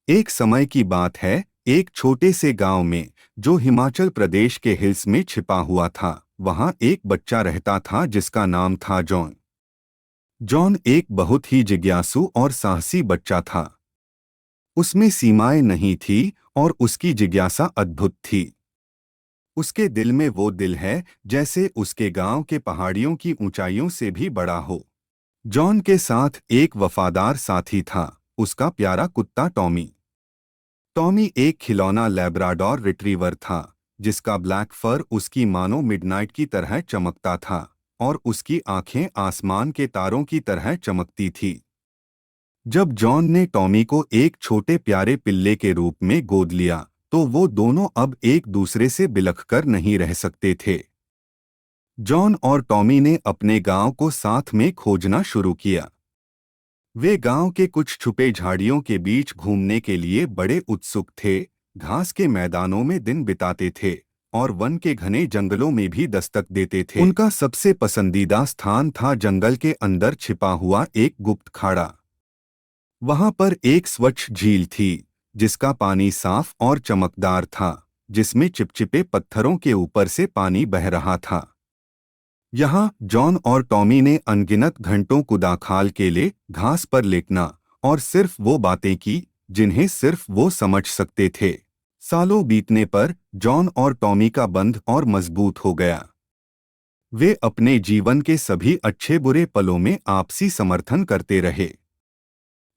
एक समय की बात है, एक छोटे से गांव में, जो हिमाचल प्रदेश के हिल्स में छिपा हुआ था, वहां एक बच्चा रहता था जिसका नाम था जॉन। जॉन एक बहुत ही जिज्ञासु और साहसी बच्चा था। उसमें सीमाएं नहीं थी और उसकी जिज्ञासा अद्भुत थी। उसके दिल में वो दिल है जैसे उसके गांव के पहाड़ियों की ऊंचाइयों से भी बड़ा हो। जॉन के साथ एक वफादार साथी था, उसका प्यारा कुत्ता टॉमी। टॉमी एक खिलौना लैब्राडोर रिट्रीवर था, जिसका ब्लैक फर उसकी मानो मिडनाइट की तरह चमकता था और उसकी आंखें आसमान के तारों की तरह चमकती थी। जब जॉन ने टॉमी को एक छोटे प्यारे पिल्ले के रूप में गोद लिया, तो वो दोनों अब एक दूसरे से बिलख कर नहीं रह सकते थे। जॉन और टॉमी ने अपने गांव को साथ में खोजना शुरू किया। वे गांव के कुछ छुपे झाड़ियों के बीच घूमने के लिए बड़े उत्सुक थे, घास के मैदानों में दिन बिताते थे और वन के घने जंगलों में भी दस्तक देते थे। उनका सबसे पसंदीदा स्थान था जंगल के अंदर छिपा हुआ एक गुप्त खाड़ा। वहां पर एक स्वच्छ झील थी, जिसका पानी साफ और चमकदार था, जिसमें चिपचिपे पत्थरों के ऊपर से पानी बह रहा था। यहाँ जॉन और टॉमी ने अनगिनत घंटों कुदाखाल के लिए घास पर लेटना और सिर्फ वो बातें की जिन्हें सिर्फ वो समझ सकते थे। सालों बीतने पर जॉन और टॉमी का बंध और मजबूत हो गया। वे अपने जीवन के सभी अच्छे बुरे पलों में आपसी समर्थन करते रहे।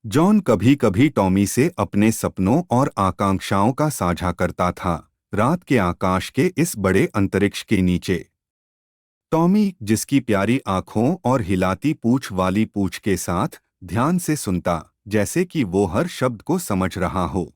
जॉन कभी कभी टॉमी से अपने सपनों और आकांक्षाओं का साझा करता था, रात के आकाश के इस बड़े अंतरिक्ष के नीचे। टॉमी, जिसकी प्यारी आंखों और हिलाती पूंछ वाली पूंछ के साथ, ध्यान से सुनता, जैसे कि वो हर शब्द को समझ रहा हो।